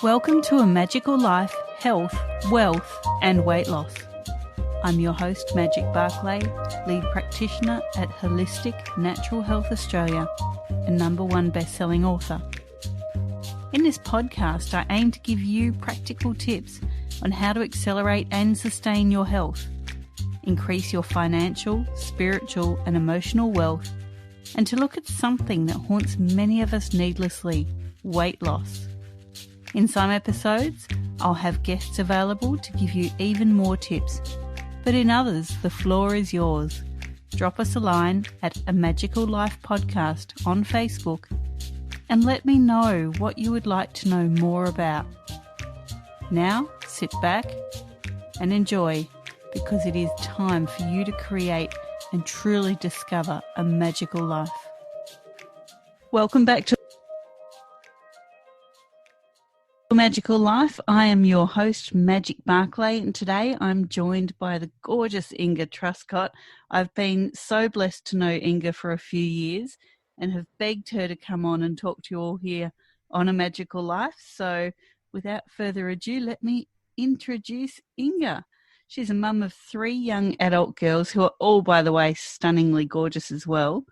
Welcome to A Magical Life, Health, Wealth and Weight Loss. I'm your host, Magic Barclay, lead practitioner at Holistic Natural Health Australia and #1 best-selling author. In this podcast, I aim to give you practical tips on how to accelerate and sustain your health, increase your financial, spiritual and emotional wealth, and to look at something that haunts many of us needlessly, weight loss. In some episodes, I'll have guests available to give you even more tips, but in others, the floor is yours. Drop us a line at A Magical Life Podcast on Facebook and let me know what you would like to know more about. Now, sit back and enjoy, because it is time for you to create and truly discover a magical life. Welcome back to Magical Life. I am your host, Magic Barclay, and today I'm joined by the gorgeous Inga Truscott. I've been so blessed to know Inga for a few years and have begged her to come on and talk to you all here on A Magical Life. So without further ado, let me introduce Inga. She's a mum of 3 young adult girls who are all, by the way, stunningly gorgeous as well.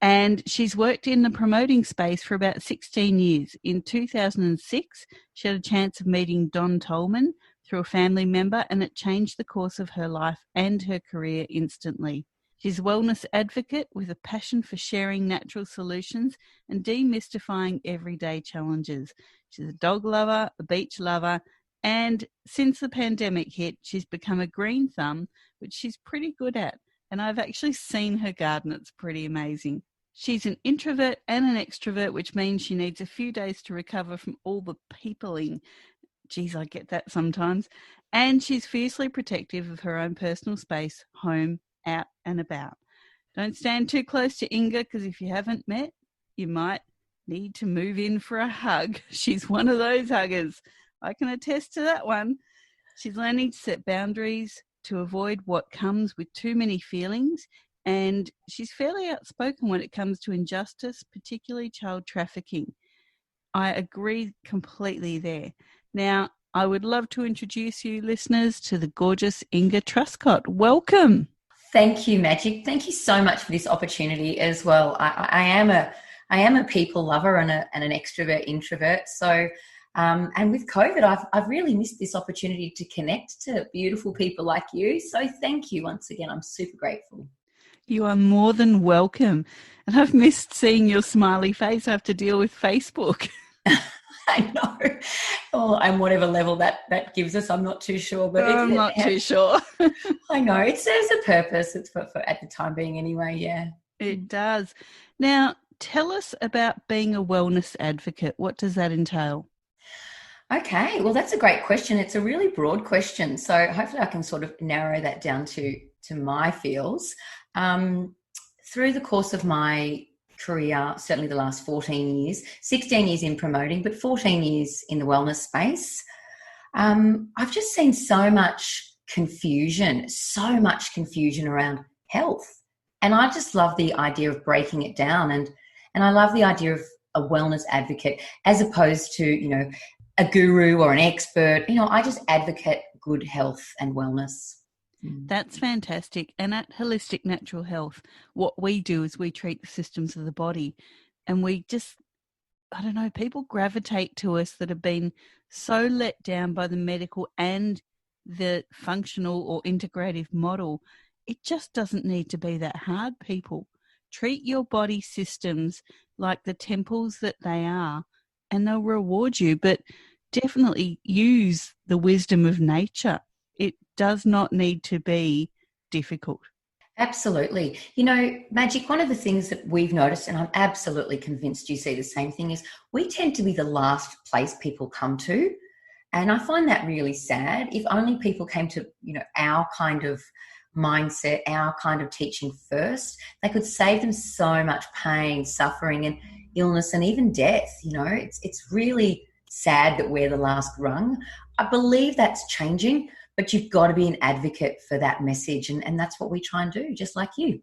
And she's worked in the promoting space for about 16 years. In 2006, she had a chance of meeting Don Tolman through a family member, and it changed the course of her life and her career instantly. She's a wellness advocate with a passion for sharing natural solutions and demystifying everyday challenges. She's a dog lover, a beach lover, and since the pandemic hit, she's become a green thumb, which she's pretty good at. And I've actually seen her garden. It's pretty amazing. She's an introvert and an extrovert, which means she needs a few days to recover from all the peopling. Geez, I get that sometimes. And she's fiercely protective of her own personal space, home, out and about. Don't stand too close to Inga, because if you haven't met, you might need to move in for a hug. She's one of those huggers. I can attest to that one. She's learning to set boundaries, to avoid what comes with too many feelings, and she's fairly outspoken when it comes to injustice, particularly child trafficking. I agree completely there. Now, I would love to introduce you, listeners, to the gorgeous Inga Truscott. Welcome. Thank you, Magic. Thank you so much for this opportunity as well. I am a people lover and an extrovert introvert. So. And with COVID, I've really missed this opportunity to connect to beautiful people like you. So thank you once again. I'm super grateful. You are more than welcome. And I've missed seeing your smiley face. I have to deal with Facebook. I know. Oh, and whatever level that gives us, I'm not too sure. But I'm not too sure. I know. It serves a purpose. It's for at the time being anyway, yeah. It does. Now, tell us about being a wellness advocate. What does that entail? Okay, well, that's a great question. It's a really broad question. So hopefully I can sort of narrow that down to my fields. Through the course of my career, certainly the last 14 years, 16 years in promoting, but 14 years in the wellness space, I've just seen so much confusion around health. And I just love the idea of breaking it down. And I love the idea of a wellness advocate as opposed to, a guru or an expert. I just advocate good health and wellness. That's fantastic. And at Holistic Natural Health, what we do is we treat the systems of the body, and we just, people gravitate to us that have been so let down by the medical and the functional or integrative model. It just doesn't need to be that hard, people. Treat your body systems like the temples that they are, and they'll reward you, but definitely use the wisdom of nature. It does not need to be difficult. Absolutely. Magic, one of the things that we've noticed, and I'm absolutely convinced you see the same thing, is we tend to be the last place people come to. And I find that really sad. If only people came to, our kind of mindset, our kind of teaching first, they could save them so much pain, suffering and illness and even death. It's really sad that we're the last rung. I believe that's changing, but you've got to be an advocate for that message. And that's what we try and do, just like you.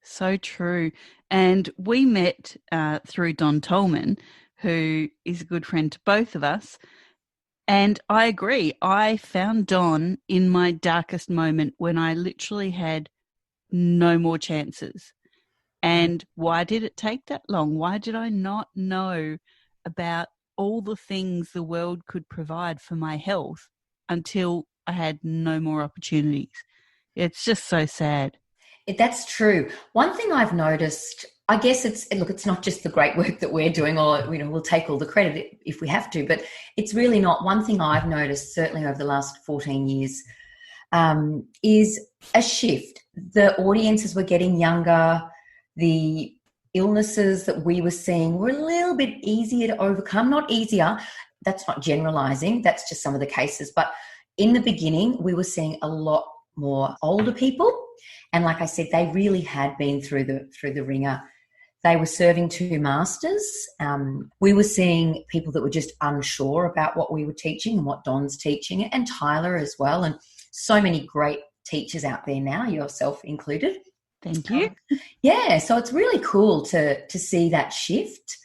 So true. And we met through Don Tolman, who is a good friend to both of us. And I agree. I found Don in my darkest moment when I literally had no more chances. And why did it take that long? Why did I not know about all the things the world could provide for my health until I had no more opportunities? It's just so sad. That's true. One thing I've noticed, I guess it's not just the great work that we're doing, or we'll take all the credit if we have to, but it's really not. One thing I've noticed, certainly over the last 14 years, is a shift. The audiences were getting younger. The illnesses that we were seeing were a little bit easier to overcome. Not easier. That's not generalizing. That's just some of the cases. But in the beginning, we were seeing a lot more older people. And like I said, they really had been through the ringer. They were serving two masters. We were seeing people that were just unsure about what we were teaching and what Don's teaching, and Tyler as well. And so many great teachers out there now, yourself included. Thank you. Yeah, so it's really cool to see that shift.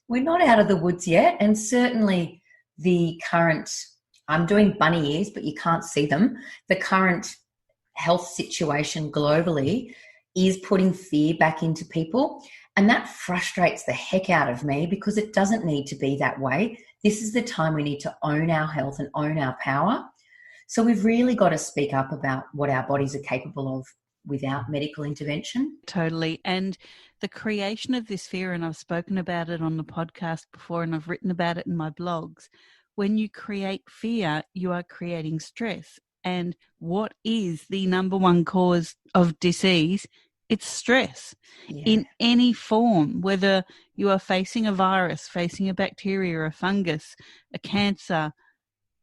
We're not out of the woods yet, and certainly the current, I'm doing bunny ears, but you can't see them, the current health situation globally is putting fear back into people, and that frustrates the heck out of me because it doesn't need to be that way. This is the time we need to own our health and own our power. So we've really got to speak up about what our bodies are capable of without medical intervention. Totally. And the creation of this fear, and I've spoken about it on the podcast before and I've written about it in my blogs, when you create fear, you are creating stress. And what is the number one cause of disease? It's stress in any form, whether you are facing a virus, facing a bacteria, a fungus, a cancer,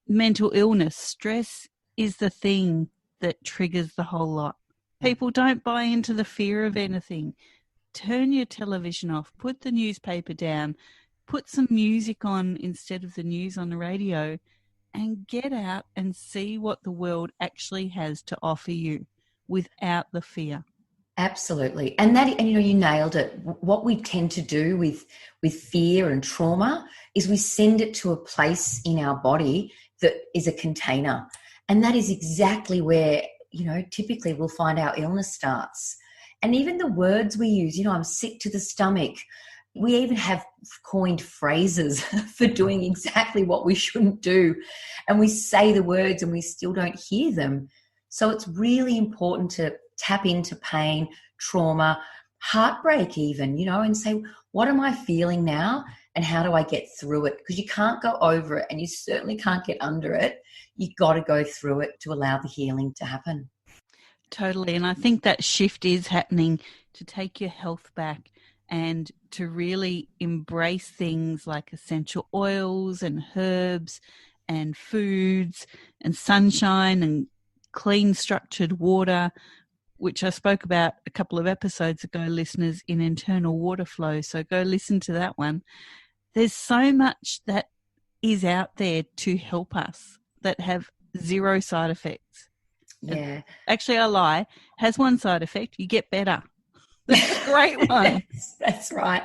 mental illness. Stress is the thing that triggers the whole lot. People don't buy into the fear of anything. Turn your television off, put the newspaper down, put some music on instead of the news on the radio, and get out and see what the world actually has to offer you without the fear. Absolutely. And you nailed it. What we tend to do with fear and trauma is we send it to a place in our body that is a container. And that is exactly where, typically we'll find our illness starts. And even the words we use, I'm sick to the stomach. We even have coined phrases for doing exactly what we shouldn't do. And we say the words and we still don't hear them. So it's really important to tap into pain, trauma, heartbreak even, and say, what am I feeling now and how do I get through it? Because you can't go over it and you certainly can't get under it. You've got to go through it to allow the healing to happen. Totally. And I think that shift is happening to take your health back and to really embrace things like essential oils and herbs and foods and sunshine and clean structured water, which I spoke about a couple of episodes ago, listeners, in internal water flow. So go listen to that one. There's so much that is out there to help us that have zero side effects. Yeah. Actually, I lie. Has one side effect. You get better. That's a great one. That's right.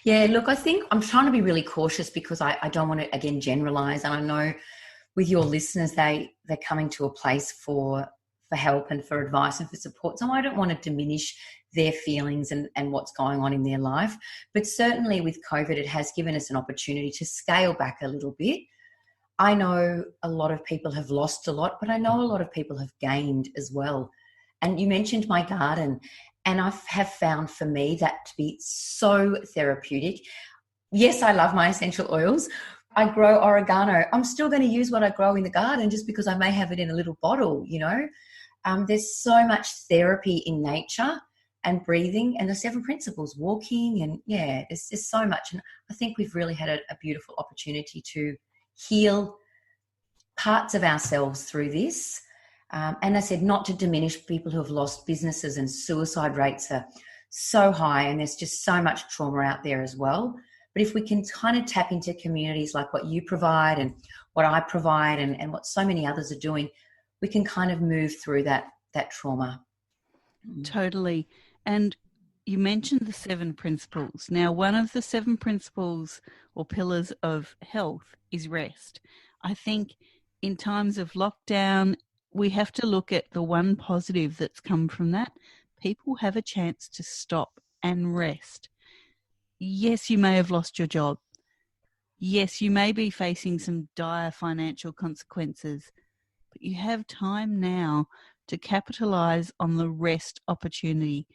Yeah, look, I think I'm trying to be really cautious because I don't want to, again, generalize. And I know with your listeners, they're coming to a place for help and for advice and for support. So I don't want to diminish their feelings and what's going on in their life. But certainly with COVID, it has given us an opportunity to scale back a little bit. I know a lot of people have lost a lot, but I know a lot of people have gained as well. And you mentioned my garden, and I have found for me that to be so therapeutic. Yes, I love my essential oils. I grow oregano. I'm still going to use what I grow in the garden just because I may have it in a little bottle, There's so much therapy in nature and breathing and the 7 principles, walking, and there's just so much. And I think we've really had a beautiful opportunity to heal parts of ourselves through this. And I said, not to diminish people who have lost businesses, and suicide rates are so high and there's just so much trauma out there as well. But if we can kind of tap into communities like what you provide and what I provide and what so many others are doing, we can kind of move through that trauma. Totally. And you mentioned the 7 principles. Now, one of the 7 principles or pillars of health is rest. I think in times of lockdown, we have to look at the one positive that's come from that. People have a chance to stop and rest. Yes, you may have lost your job. Yes, you may be facing some dire financial consequences, but you have time now to capitalize on the rest opportunity.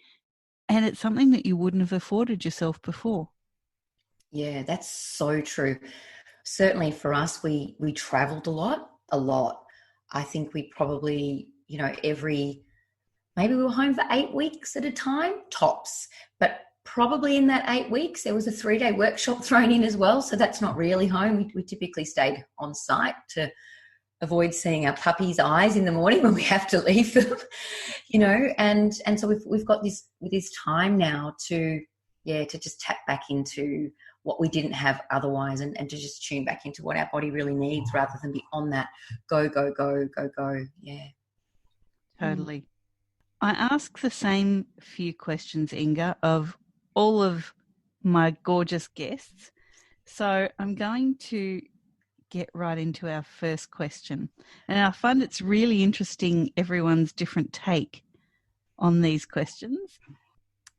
And it's something that you wouldn't have afforded yourself before. Yeah, that's so true. Certainly for us, we traveled a lot. I think we probably, maybe we were home for 8 weeks at a time, tops. But probably in that 8 weeks, there was a 3-day workshop thrown in as well. So that's not really home. We typically stayed on site to avoid seeing our puppy's eyes in the morning when we have to leave them, and so we've got this time now to just tap back into what we didn't have otherwise, and to just tune back into what our body really needs rather than be on that go. Yeah. Totally. I ask the same few questions, Inga, of all of my gorgeous guests. So I'm going to get right into our first question. And I find it's really interesting, everyone's different take on these questions.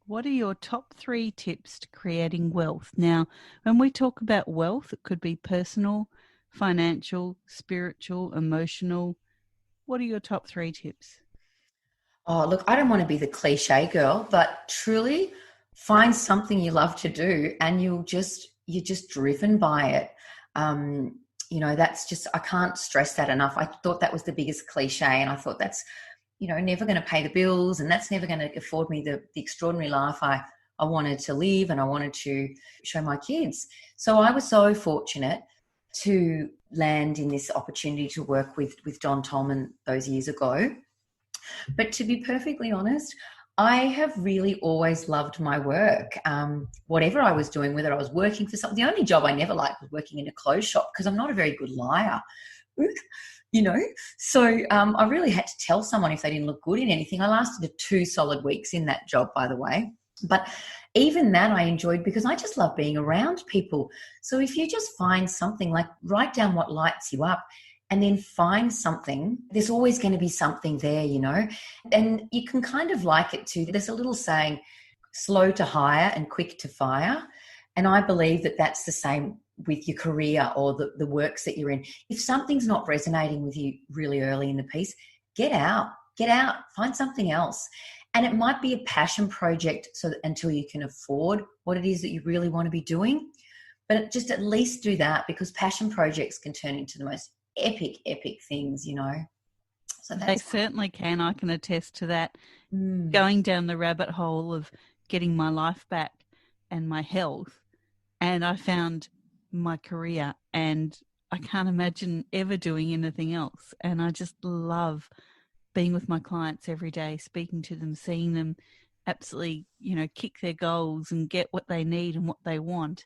What are your top 3 tips to creating wealth? Now, when we talk about wealth, it could be personal, financial, spiritual, emotional. What are your top 3 tips? Oh, look, I don't want to be the cliche girl, but truly find something you love to do and you're just driven by it. That's just, I can't stress that enough. I thought that was the biggest cliche, and I thought that's, never going to pay the bills, and that's never going to afford me the extraordinary life I wanted to live and I wanted to show my kids. So I was so fortunate to land in this opportunity to work with Don Tolman those years ago. But to be perfectly honest, I have really always loved my work. Whatever I was doing, whether I was working for something, the only job I never liked was working in a clothes shop because I'm not a very good liar, So I really had to tell someone if they didn't look good in anything. I lasted 2 solid weeks in that job, by the way. But even that I enjoyed because I just love being around people. So if you just find something, like write down what lights you up, and then find something, there's always going to be something there, and you can kind of like it too. There's a little saying, slow to hire and quick to fire. And I believe that that's the same with your career or the works that you're in. If something's not resonating with you really early in the piece, get out, find something else. And it might be a passion project until you can afford what it is that you really want to be doing. But just at least do that, because passion projects can turn into the most epic things, So they certainly can. I can attest to that. Going down the rabbit hole of getting my life back and my health, and I found my career, and I can't imagine ever doing anything else. And I just love being with my clients every day, speaking to them, seeing them absolutely, kick their goals and get what they need and what they want.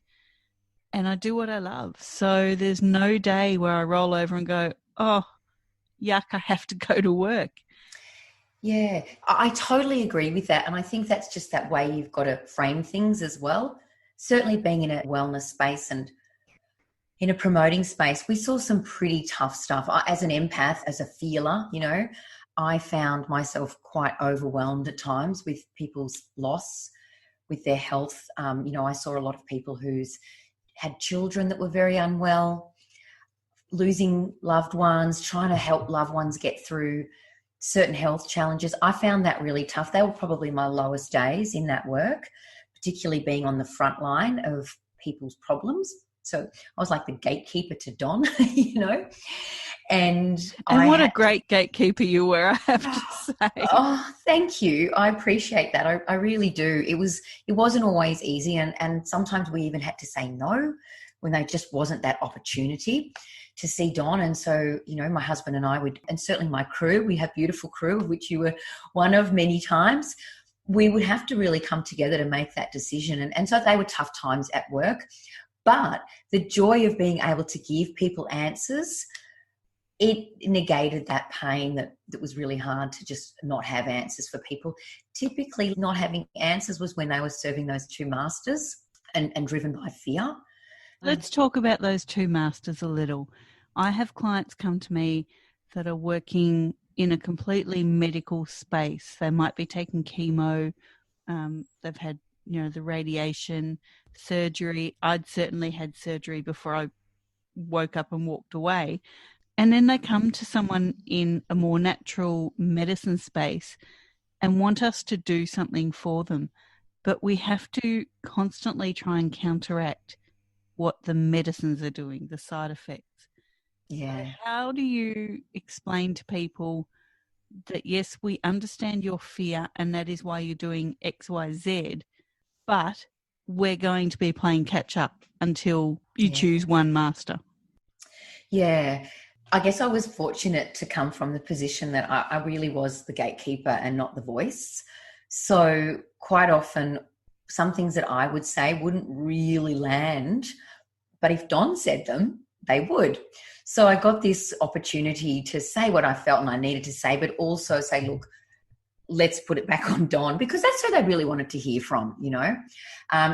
And I do what I love. So there's no day where I roll over and go, oh, yuck, I have to go to work. Yeah, I totally agree with that. And I think that's just that way you've got to frame things as well. Certainly being in a wellness space and in a promoting space, we saw some pretty tough stuff. As an empath, as a feeler, I found myself quite overwhelmed at times with people's loss, with their health. I saw a lot of people who's had children that were very unwell, losing loved ones, trying to help loved ones get through certain health challenges. I found that really tough. They were probably my lowest days in that work, particularly being on the front line of people's problems. So I was like the gatekeeper to Don, And what a great gatekeeper you were, I have to say. Oh, thank you. I appreciate that. I really do. It wasn't always easy, and sometimes we even had to say no when there just wasn't that opportunity to see Don. And so, my husband and I would, and certainly my crew, we have a beautiful crew of which you were one of many times, we would have to really come together to make that decision. And so they were tough times at work. But the joy of being able to give people answers, it negated that pain that was really hard to just not have answers for people. Typically not having answers was when they were serving those 2 masters and driven by fear. Let's talk about those 2 masters a little. I have clients come to me that are working in a completely medical space. They might be taking chemo. They've had, the radiation, surgery. I'd certainly had surgery before I woke up and walked away. And then they come to someone in a more natural medicine space and want us to do something for them. But we have to constantly try and counteract what the medicines are doing, the side effects. Yeah. So how do you explain to people that, yes, we understand your fear and that is why you're doing X, Y, Z, but we're going to be playing catch up until you choose one master? Yeah. I guess I was fortunate to come from the position that I really was the gatekeeper and not the voice. So quite often, some things that I would say wouldn't really land, but if Don said them, they would. So I got this opportunity to say what I felt and I needed to say, but also say, look, let's put it back on Don, because that's who they really wanted to hear from,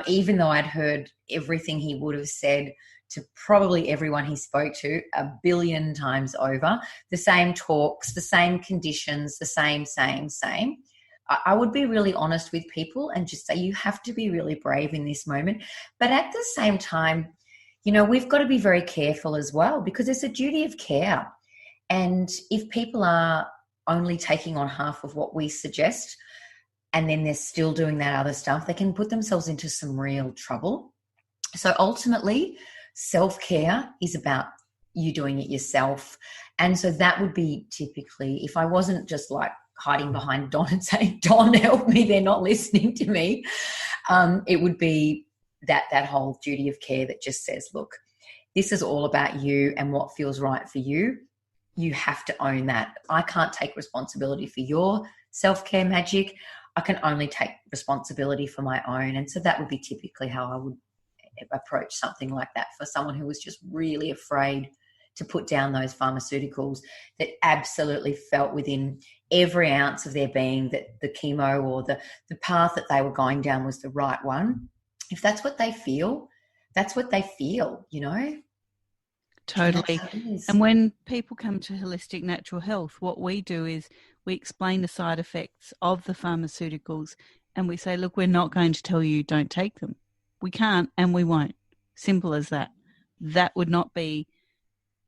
even though I'd heard everything he would have said to probably everyone he spoke to 1 billion times over, the same talks, the same conditions, the same. I would be really honest with people and just say, you have to be really brave in this moment. But at the same time, we've got to be very careful as well, because it's a duty of care. And if people are only taking on half of what we suggest and then they're still doing that other stuff, they can put themselves into some real trouble. So ultimately, self-care is about you doing it yourself. And so that would be typically, if I wasn't just like hiding behind Don and saying, Don, help me, they're not listening to me, it would be that whole duty of care that just says, look, this is all about you and what feels right for you. You have to own that. I can't take responsibility for your self-care magic. I can only take responsibility for my own. And so that would be typically how I would approach something like that for someone who was just really afraid to put down those pharmaceuticals, that absolutely felt within every ounce of their being that the chemo or the path that they were going down was the right one. If that's what they feel, that's what they feel, Totally. And when people come to holistic natural health, what we do is we explain the side effects of the pharmaceuticals and we say, look, we're not going to tell you don't take them. We can't and we won't. Simple as that. That would not be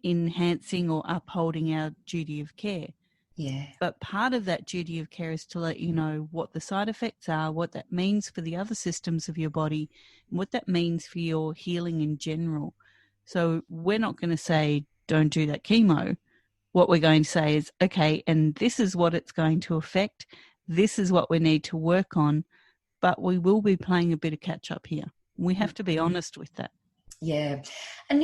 enhancing or upholding our duty of care. Yeah. But part of that duty of care is to let you know what the side effects are, what that means for the other systems of your body, and what that means for your healing in general. So we're not going to say, don't do that chemo. What we're going to say is, okay, and this is what it's going to affect. This is what we need to work on. But we will be playing a bit of catch up here. We have to be honest with that. Yeah. And,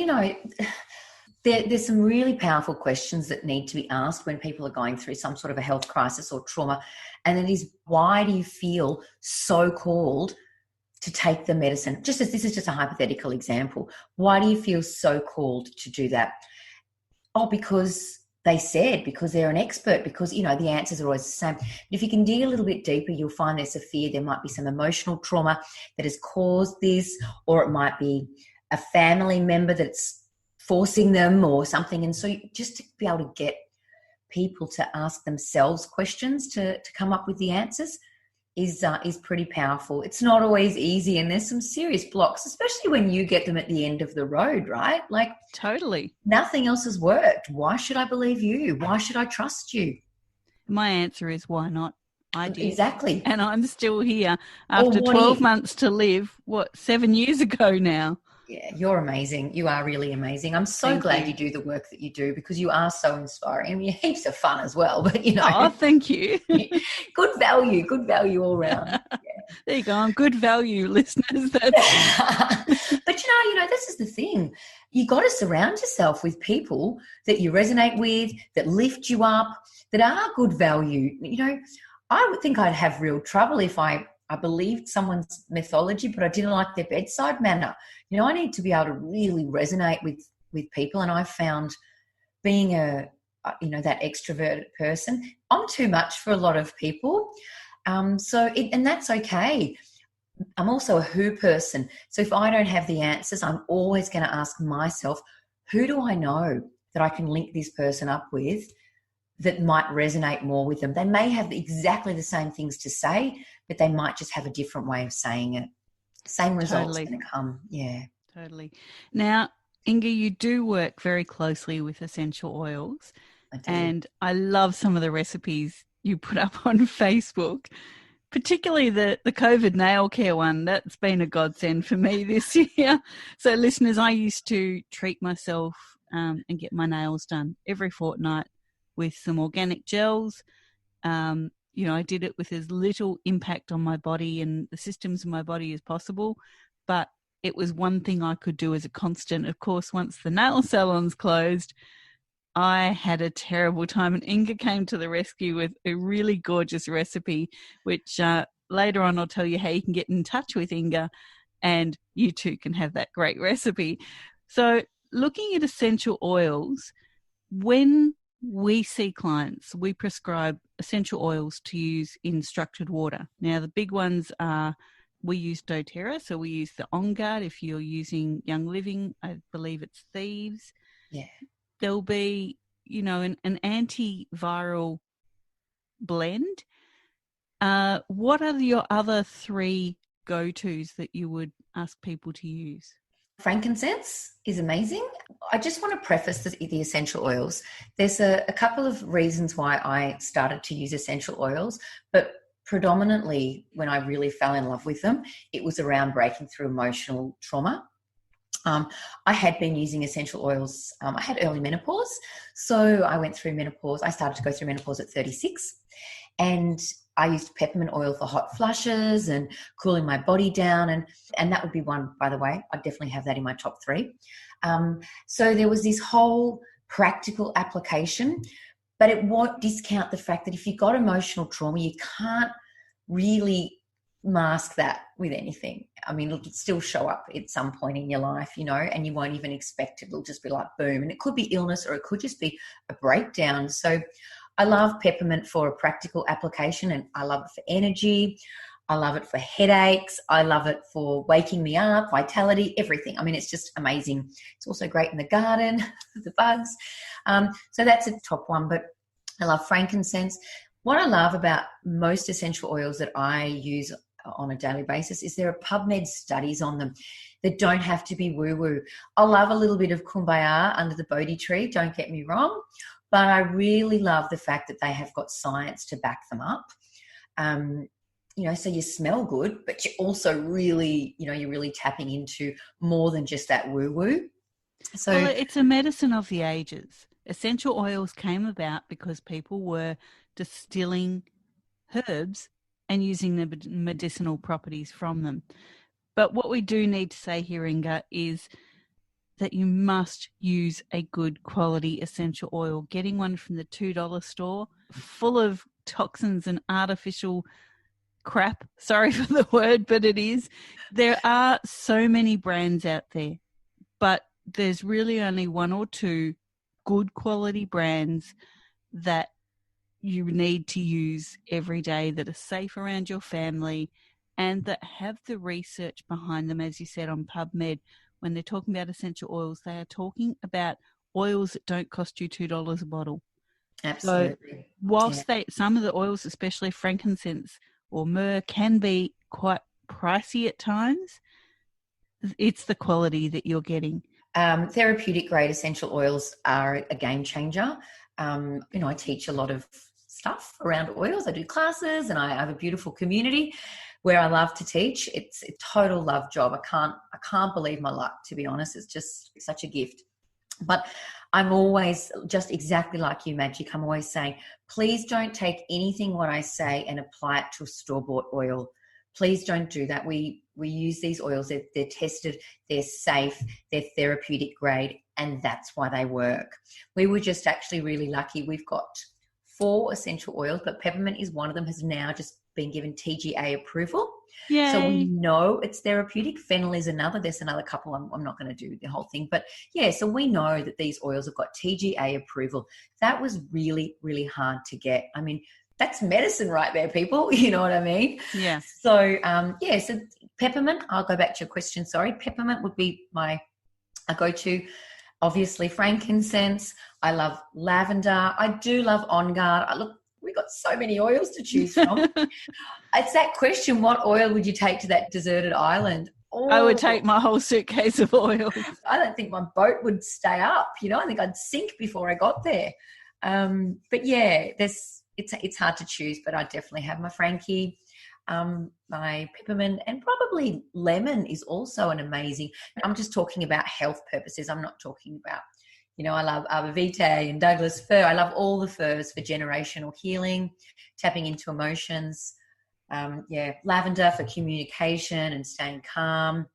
there's some really powerful questions that need to be asked when people are going through some sort of a health crisis or trauma. And it is, why do you feel so called to take the medicine? Just as this is just a hypothetical example, why do you feel so called to do that? Oh, because they said, because they're an expert, because, the answers are always the same. But if you can dig a little bit deeper, you'll find there's a fear. There might be some emotional trauma that has caused this, or it might be a family member that's forcing them or something. And so just to be able to get people to ask themselves questions to come up with the answers is pretty powerful. It's not always easy, and there's some serious blocks, especially when you get them at the end of the road, right? Like, totally. Nothing else has worked. Why should I believe you? Why should I trust you? My answer is, why not? I did. Exactly. And I'm still here after 12 months to live, 7 years ago now. Yeah, you're amazing. You are really amazing. I'm so glad you do the work that you do, because you are so inspiring. I mean, heaps of fun as well, but Oh, thank you. good value all around. Yeah. There you go. I'm good value, listeners. But this is the thing. You got to surround yourself with people that you resonate with, that lift you up, that are good value. I would think I'd have real trouble if I believed someone's mythology, but I didn't like their bedside manner. I need to be able to really resonate with people. And I found being that extroverted person, I'm too much for a lot of people. And that's okay. I'm also a who person. So if I don't have the answers, I'm always going to ask myself, who do I know? that I can link this person up with that might resonate more with them. They may have exactly the same things to say, but they might just have a different way of saying it. Same results Totally. going to come. Yeah. Totally. Now, Inga, you do work very closely with essential oils, I do. and I love some of the recipes you put up on Facebook, particularly the COVID nail care one. That's been a godsend for me this year. So, listeners, I used to treat myself and get my nails done every fortnight with some organic gels. I did it with as little impact on my body and the systems of my body as possible, but it was one thing I could do as a constant. Of course, once the nail salons closed, I had a terrible time, and Inga came to the rescue with a really gorgeous recipe, which later on I'll tell you how you can get in touch with Inga and you too can have that great recipe. So looking at essential oils, when we see clients, we prescribe essential oils to use in structured water. Now, the big ones are, we use doTERRA, so we use the On Guard. If you're using Young Living, I believe it's Thieves. Yeah. There'll be, an antiviral blend. What are your other three go-tos that you would ask people to use? Frankincense is amazing. I just want to preface the essential oils. There's a couple of reasons why I started to use essential oils, but predominantly when I really fell in love with them, it was around breaking through emotional trauma. I had been using essential oils. I had early menopause. So I went through menopause. I started to go through menopause at 36. And I used peppermint oil for hot flushes and cooling my body down. And that would be one, by the way. I'd definitely have that in my top three. So there was this whole practical application, but it won't discount the fact that if you've got emotional trauma, you can't really mask that with anything. I mean, it'll still show up at some point in your life, and you won't even expect it. It'll just be like boom. And it could be illness or it could just be a breakdown. So I love peppermint for a practical application, and I love it for energy. I love it for headaches. I love it for waking me up, vitality, everything. I mean, it's just amazing. It's also great in the garden, the bugs. So that's a top one, but I love frankincense. What I love about most essential oils that I use on a daily basis is there are PubMed studies on them that don't have to be woo-woo. I love a little bit of kumbaya under the Bodhi tree, don't get me wrong, but I really love the fact that they have got science to back them up. So you smell good, but you also really, you're really tapping into more than just that woo-woo. So well, it's a medicine of the ages. Essential oils came about because people were distilling herbs and using the medicinal properties from them. But what we do need to say here, Inga, is that you must use a good quality essential oil. Getting one from the $2 store full of toxins and artificial crap, sorry for the word, but it is. There are so many brands out there, but there's really only one or two good quality brands that you need to use every day, that are safe around your family and that have the research behind them. As you said on PubMed, when they're talking about essential oils, they are talking about oils that don't cost you $2 a bottle. Absolutely. So whilst some of the oils, especially frankincense or myrrh, can be quite pricey at times, it's the quality that you're getting. Therapeutic grade essential oils are a game changer. I teach a lot of stuff around oils. I do classes and I have a beautiful community where I love to teach. It's a total love job. I can't believe my luck, to be honest. It's just such a gift. But I'm always just exactly like you, Magic. I'm always saying, please don't take anything what I say and apply it to a store-bought oil. Please don't do that. We use these oils. They're tested, they're safe, they're therapeutic grade, and that's why they work. We were just actually really lucky. We've got 4 essential oils, but peppermint is one of them, has now just been given TGA approval. Yay. So we know it's therapeutic. Fennel is another. There's another couple. I'm not going to do the whole thing. But yeah, so we know that these oils have got TGA approval. That was really, really hard to get. I mean, that's medicine right there, people. You know what I mean? Yeah. So, so peppermint, I'll go back to your question. Sorry. Peppermint would be my go-to. Obviously, frankincense. I love lavender. I do love On Guard. Look, we've got so many oils to choose from. It's that question, what oil would you take to that deserted island? I would take my whole suitcase of oil. I don't think my boat would stay up. I think I'd sink before I got there. But yeah, it's hard to choose, but I definitely have my Frankie, my peppermint, and probably lemon is also an amazing. I'm just talking about health purposes. I'm not talking about, I love arbor vitae and Douglas fir. I love all the firs for generational healing, tapping into emotions. Lavender for communication and staying calm.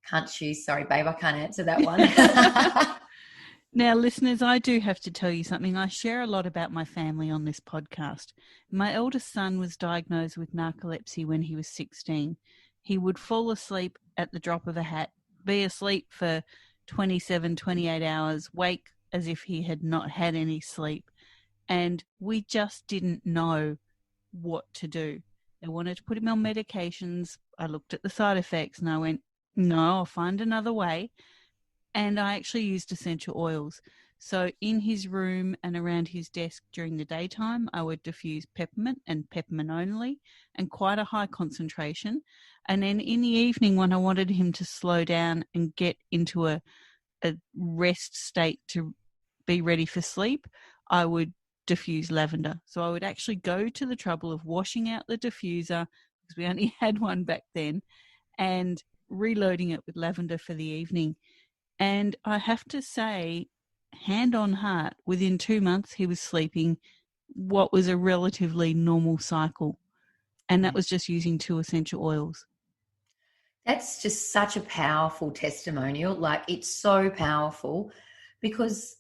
Can't choose. Sorry, babe, I can't answer that one. Now, listeners, I do have to tell you something. I share a lot about my family on this podcast. My eldest son was diagnosed with narcolepsy when he was 16. He would fall asleep at the drop of a hat, be asleep for 27, 28 hours, wake as if he had not had any sleep. And we just didn't know what to do. They wanted to put him on medications. I looked at the side effects and I went, no, I'll find another way. And I actually used essential oils. So in his room and around his desk during the daytime, I would diffuse peppermint and peppermint only, and quite a high concentration. And then in the evening, when I wanted him to slow down and get into a rest state to be ready for sleep, I would diffuse lavender. So I would actually go to the trouble of washing out the diffuser, because we only had one back then, and reloading it with lavender for the evening. And I have to say, hand on heart, within 2 months, he was sleeping what was a relatively normal cycle. And that was just using 2 essential oils. That's just such a powerful testimonial. Like, it's so powerful because,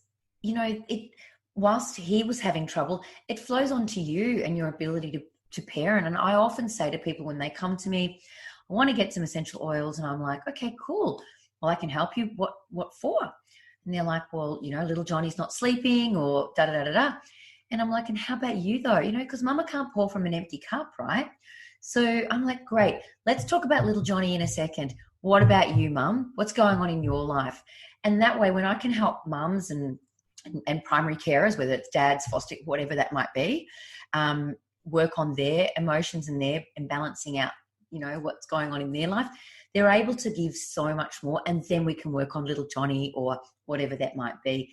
whilst he was having trouble, it flows onto you and your ability to parent. And I often say to people when they come to me, I want to get some essential oils. And I'm like, okay, cool. Well, I can help you. What for? And they're like, well, little Johnny's not sleeping, or da-da-da-da-da. And I'm like, and how about you though? Because mama can't pour from an empty cup, right? So I'm like, great. Let's talk about little Johnny in a second. What about you, mum? What's going on in your life? And that way, when I can help mums and primary carers, whether it's dads, foster, whatever that might be, work on their emotions and balancing out, what's going on in their life, they're able to give so much more. And then we can work on little Johnny or whatever that might be.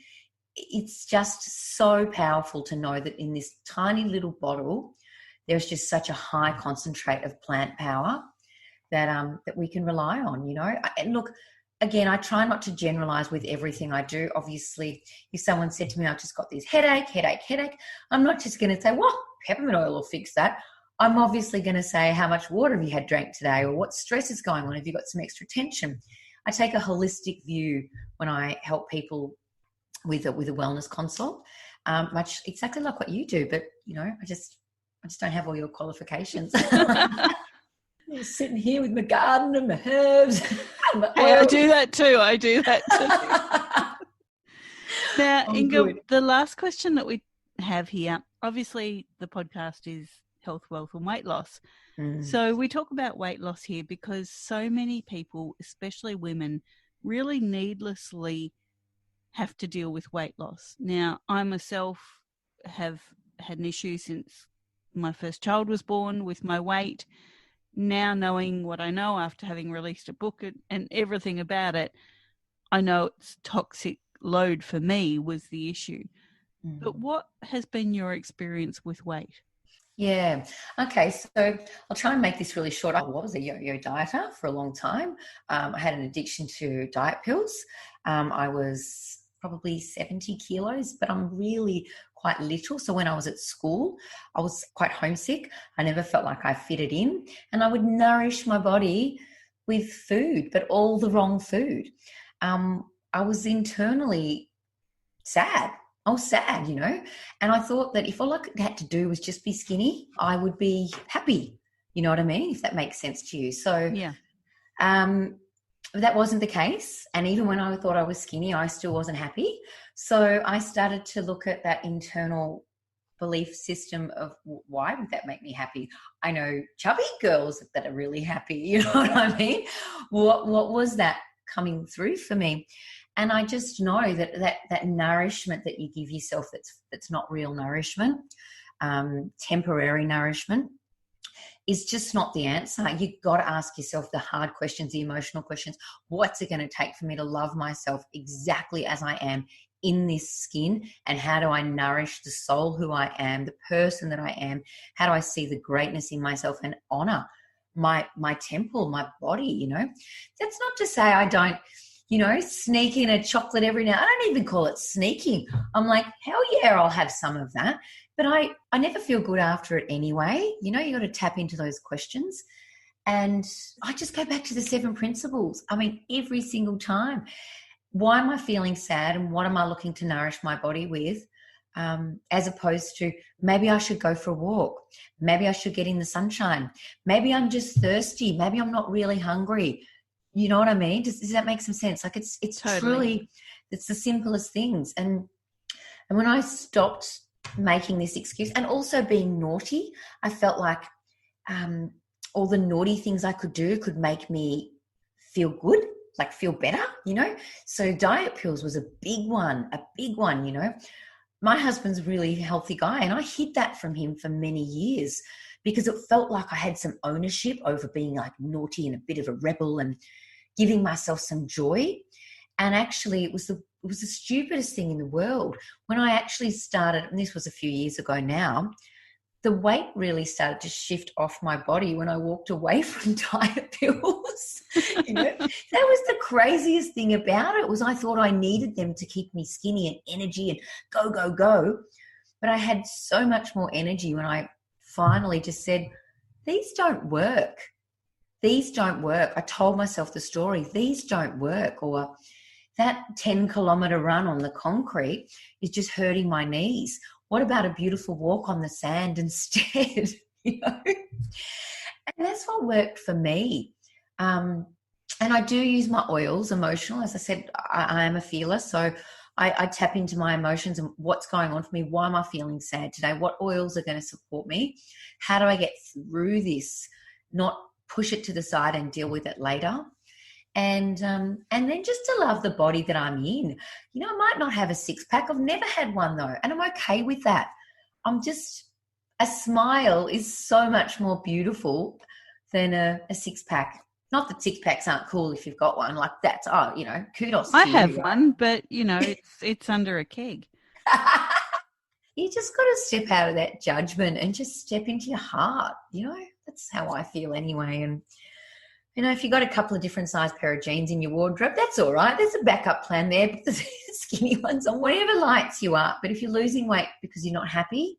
It's just so powerful to know that in this tiny little bottle, there's just such a high concentrate of plant power that we can rely on, And look, again, I try not to generalize with everything I do. Obviously, if someone said to me, I've just got this headache, I'm not just going to say, well, peppermint oil will fix that. I'm obviously going to say, how much water have you had drank today, or what stress is going on? Have you got some extra tension? I take a holistic view when I help people with a wellness consult, much exactly like what you do. But, I just don't have all your qualifications. I'm sitting here with my garden and my herbs. And my hey, I do that too. Now, Inga, good. The last question that we have here, obviously the podcast is health, wealth and weight loss. So we talk about weight loss here because so many people, especially women, really needlessly have to deal with weight loss. Now, I myself have had an issue since my first child was born with my weight. Now, knowing what I know after having released a book and everything about it, I know it's toxic load for me was the issue. But what has been your experience with weight? Yeah. Okay. So I'll try and make this really short. I was a yo-yo dieter for a long time. I had an addiction to diet pills. I was probably 70 kilos, but I'm really quite little. So when I was at school, I was quite homesick. I never felt like I fitted in, and I would nourish my body with food, but all the wrong food. I was internally sad. I was sad, and I thought that if all I had to do was just be skinny, I would be happy. You know what I mean? If that makes sense to you. So yeah. That wasn't the case. And even when I thought I was skinny, I still wasn't happy. So I started to look at that internal belief system of why would that make me happy? I know chubby girls that are really happy. You know what I mean? What was that coming through for me? And I just know that nourishment that you give yourself that's not real nourishment, temporary nourishment, is just not the answer. You've got to ask yourself the hard questions, the emotional questions. What's it going to take for me to love myself exactly as I am in this skin? And how do I nourish the soul who I am, the person that I am? How do I see the greatness in myself and honor my temple, my body? That's not to say I don't, sneak in a chocolate every now. I don't even call it sneaking. I'm like, hell yeah, I'll have some of that. But I never feel good after it anyway. You got to tap into those questions. And I just go back to the 7 principles. I mean, every single time. Why am I feeling sad, and what am I looking to nourish my body with? As opposed to, maybe I should go for a walk. Maybe I should get in the sunshine. Maybe I'm just thirsty. Maybe I'm not really hungry. You know what I mean? Does that make some sense? Like it's Totally. Truly, it's the simplest things. And when I stopped making this excuse and also being naughty, I felt like all the naughty things I could do could make me feel good, like feel better, So diet pills was a big one. My husband's a really healthy guy, and I hid that from him for many years because it felt like I had some ownership over being like naughty and a bit of a rebel and giving myself some joy. And actually it was the stupidest thing in the world. When I actually started, and this was a few years ago now, the weight really started to shift off my body when I walked away from diet pills. That was the craziest thing about it, was I thought I needed them to keep me skinny and energy and go, go, go. But I had so much more energy when I finally just said, these don't work. These don't work. I told myself the story. These don't work. Or that 10-kilometer run on the concrete is just hurting my knees. What about a beautiful walk on the sand instead? And that's what worked for me. And I do use my oils, emotional. As I said, I am a feeler. So I tap into my emotions and what's going on for me. Why am I feeling sad today? What oils are going to support me? How do I get through this? Not push it to the side and deal with it later. And then just to love the body that I'm in. I might not have a 6-pack. I've never had one though, and I'm okay with that. A smile is so much more beautiful than a 6-pack. Not that 6-packs aren't cool if you've got one. Like that's, kudos to you. I have one, but it's under a keg. You just got to step out of that judgment and just step into your heart. That's how I feel anyway. And if you've got a couple of different size pair of jeans in your wardrobe, that's all right. There's a backup plan there. Put the skinny ones on, whatever lights you up. But if you're losing weight because you're not happy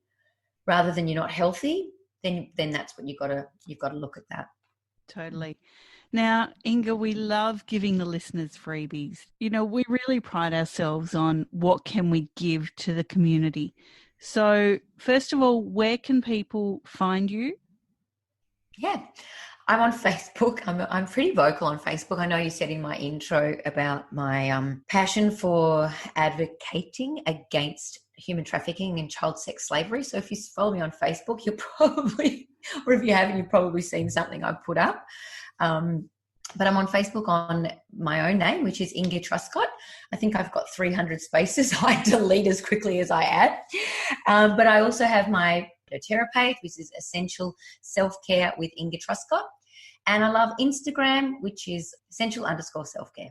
rather than you're not healthy, then that's what you've got to look at that. Totally. Now, Inga, we love giving the listeners freebies. We really pride ourselves on what can we give to the community. So first of all, where can people find you? Yeah. I'm on Facebook. I'm pretty vocal on Facebook. I know you said in my intro about my passion for advocating against human trafficking and child sex slavery. So if you follow me on Facebook, you'll probably, or if you haven't, you've probably seen something I've put up. But I'm on Facebook on my own name, which is Inga Truscott. I think I've got 300 spaces. I delete as quickly as I add. But I also have my doTERRA page, which is Essential Self-Care with Inga Truscott. And I love Instagram, which is essential_selfcare.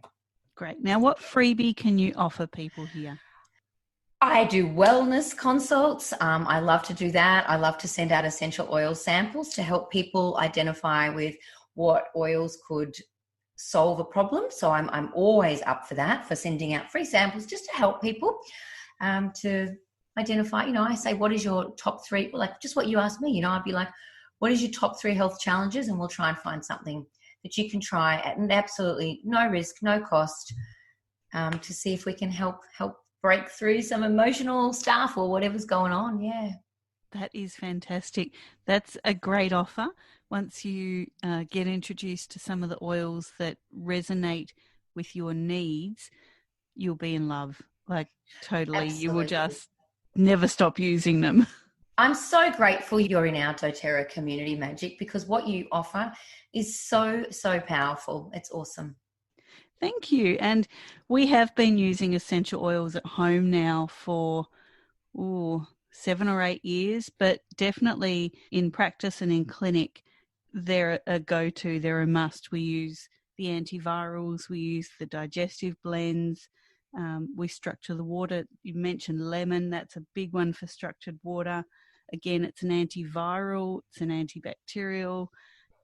Great. Now, what freebie can you offer people here? I do wellness consults. I love to do that. I love to send out essential oil samples to help people identify with what oils could solve a problem. So I'm always up for that, for sending out free samples just to help people to identify. I say, what is your top 3? Like just what you asked me, I'd be like, what is your top 3 health challenges? And we'll try and find something that you can try at absolutely no risk, no cost, to see if we can help break through some emotional stuff or whatever's going on. Yeah. That is fantastic. That's a great offer. Once you get introduced to some of the oils that resonate with your needs, you'll be in love. Like totally. Absolutely. You will just never stop using them. I'm so grateful you're in our doTERRA community, Magic, because what you offer is so, so powerful. It's awesome. Thank you. And we have been using essential oils at home now for 7 or 8 years, but definitely in practice and in clinic, they're a go-to, they're a must. We use the antivirals, we use the digestive blends, we structure the water. You mentioned lemon, that's a big one for structured water. Again, it's an antiviral, it's an antibacterial.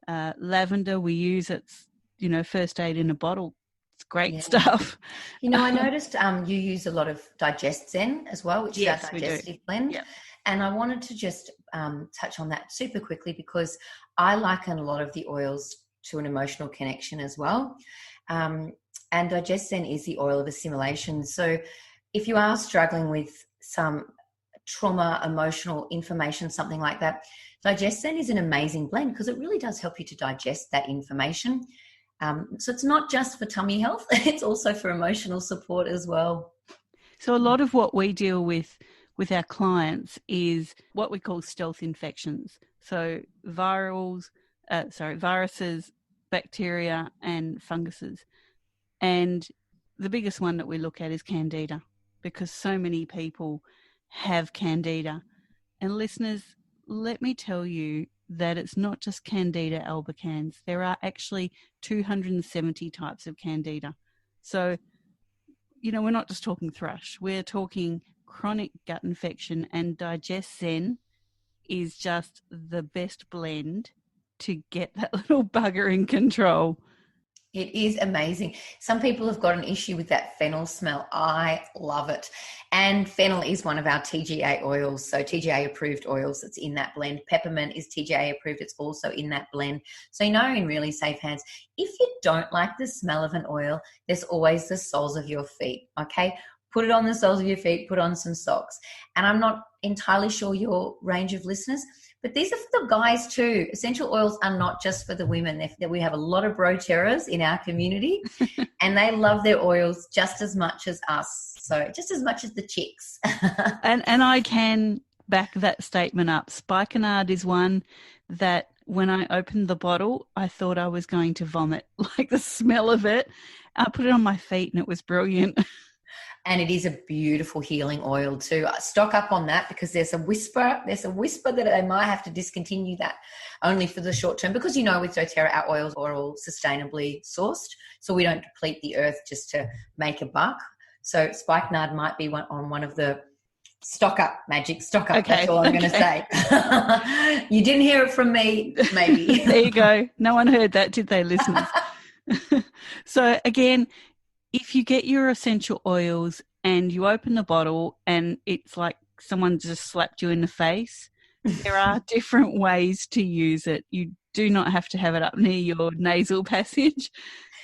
Lavender we use, it's, first aid in a bottle. It's great stuff. I noticed you use a lot of DigestZen as well, which is our digestive blend. Yep. And I wanted to just touch on that super quickly because I liken a lot of the oils to an emotional connection as well. And DigestZen is the oil of assimilation. So if you are struggling with some trauma, emotional information, something like that, DigestZen is an amazing blend because it really does help you to digest that information. So it's not just for tummy health, it's also for emotional support as well. So a lot of what we deal with our clients is what we call stealth infections. So viruses, bacteria and funguses. And the biggest one that we look at is Candida, because so many people have Candida. And listeners, let me tell you that it's not just Candida albicans. There are actually 270 types of Candida. So, we're not just talking thrush. We're talking chronic gut infection, and DigestZen is just the best blend to get that little bugger in control. It is amazing. Some people have got an issue with that fennel smell. I love it. And fennel is one of our TGA oils. So TGA approved oils that's in that blend. Peppermint is TGA approved. It's also in that blend. So in really safe hands. If you don't like the smell of an oil, there's always the soles of your feet. Okay. Put it on the soles of your feet, put on some socks. And I'm not entirely sure your range of listeners, but these are for the guys too. Essential oils are not just for the women. We have a lot of bro terrors in our community and they love their oils just as much as us. So just as much as the chicks. and I can back that statement up. Spikenard is one that when I opened the bottle, I thought I was going to vomit, like the smell of it. I put it on my feet and it was brilliant. And it is a beautiful healing oil too. Stock up on that because there's a whisper that they might have to discontinue that only for the short term because, with doTERRA, our oils are all sustainably sourced. So we don't deplete the earth just to make a buck. So spikenard might be one of the stock up, magic stock up. Okay, that's all I'm going to say. You didn't hear it from me, maybe. There you go. No one heard that, did they, listeners? So again, if you get your essential oils and you open the bottle and it's like someone just slapped you in the face, there are different ways to use it. You do not have to have it up near your nasal passage.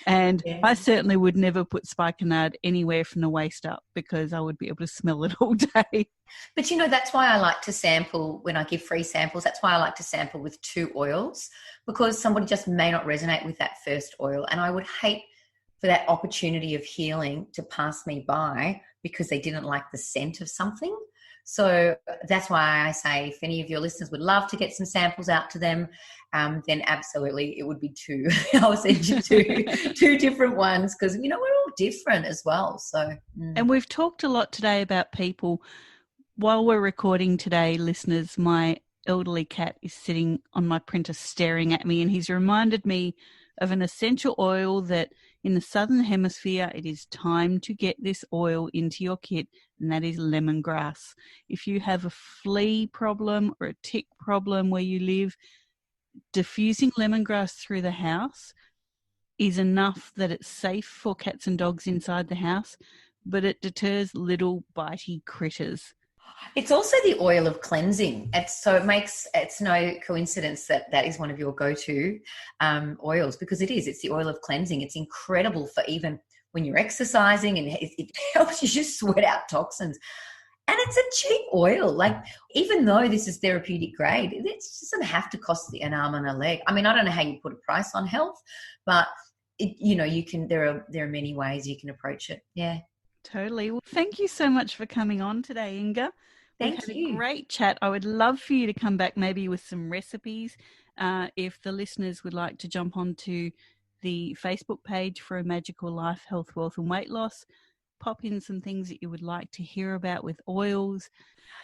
And I certainly would never put spikenard anywhere from the waist up because I would be able to smell it all day. But that's why I like to sample when I give free samples. That's why I like to sample with 2 oils because somebody just may not resonate with that first oil. And I would hate for that opportunity of healing to pass me by because they didn't like the scent of something. So that's why I say if any of your listeners would love to get some samples out to them, then absolutely it would be 2. I'll send you 2 different ones because, we're all different as well. So, And we've talked a lot today about people. While we're recording today, listeners, my elderly cat is sitting on my printer staring at me and he's reminded me of an essential oil that in the Southern Hemisphere, it is time to get this oil into your kit, and that is lemongrass. If you have a flea problem or a tick problem where you live, diffusing lemongrass through the house is enough that it's safe for cats and dogs inside the house, but it deters little bitey critters. It's also the oil of cleansing. It's no coincidence that is one of your go-to oils because it's the oil of cleansing. It's incredible for even when you're exercising and it helps you just sweat out toxins. And it's a cheap oil. Like, even though this is therapeutic grade, it doesn't have to cost an arm and a leg. I mean, I don't know how you put a price on health, but you can. There are many ways you can approach it. Yeah. Totally. Well, thank you so much for coming on today, Inga. We've had a great chat. I would love for you to come back maybe with some recipes if the listeners would like to jump onto the Facebook page for A Magical Life, Health, Wealth and Weight Loss. Pop in some things that you would like to hear about with oils.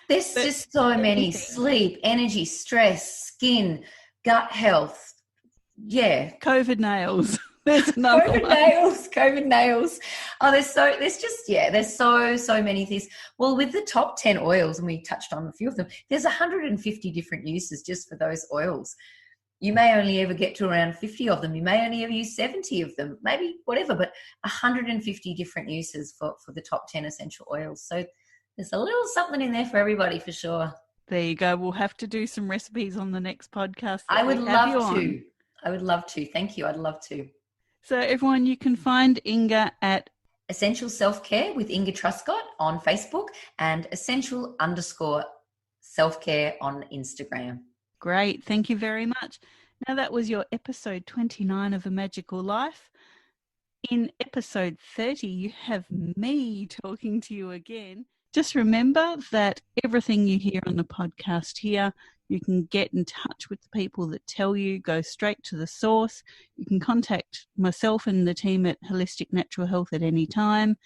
There's just so many: sleep, energy, stress, skin, gut health. Yeah. COVID nails. There's another COVID nails. Oh, there's so many things. Well, with the top 10 oils, and we touched on a few of them, there's 150 different uses just for those oils. You may only ever get to around 50 of them. You may only ever use 70 of them, maybe whatever, but 150 different uses for the top 10 essential oils. So there's a little something in there for everybody for sure. There you go. We'll have to do some recipes on the next podcast. I would love to. I would love to. Thank you. I'd love to. So everyone, you can find Inga at Essential Self-Care with Inga Truscott on Facebook and essential_self-care on Instagram. Great. Thank you very much. Now that was your episode 29 of A Magical Life. In episode 30, you have me talking to you again. Just remember that everything you hear on the podcast here, you can get in touch with the people that tell you, go straight to the source. You can contact myself and the team at Holistic Natural Health at any time.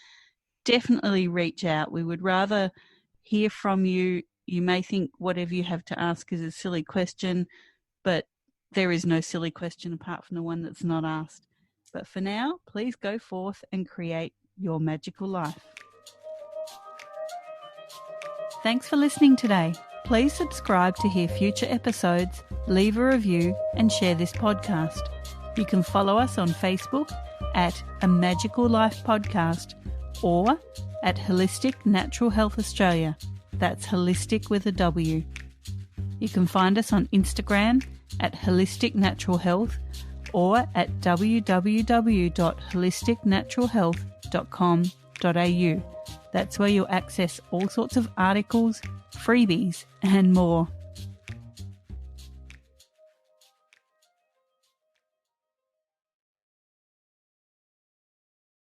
Definitely reach out. We would rather hear from you. You may think whatever you have to ask is a silly question, but there is no silly question apart from the one that's not asked. But for now, please go forth and create your magical life. Thanks for listening today. Please subscribe to hear future episodes, leave a review, and share this podcast. You can follow us on Facebook at A Magical Life Podcast or at Holistic Natural Health Australia. That's holistic with a W. You can find us on Instagram at Holistic Natural Health or at www.holisticnaturalhealth.com.au. That's where you'll access all sorts of articles, freebies, and more.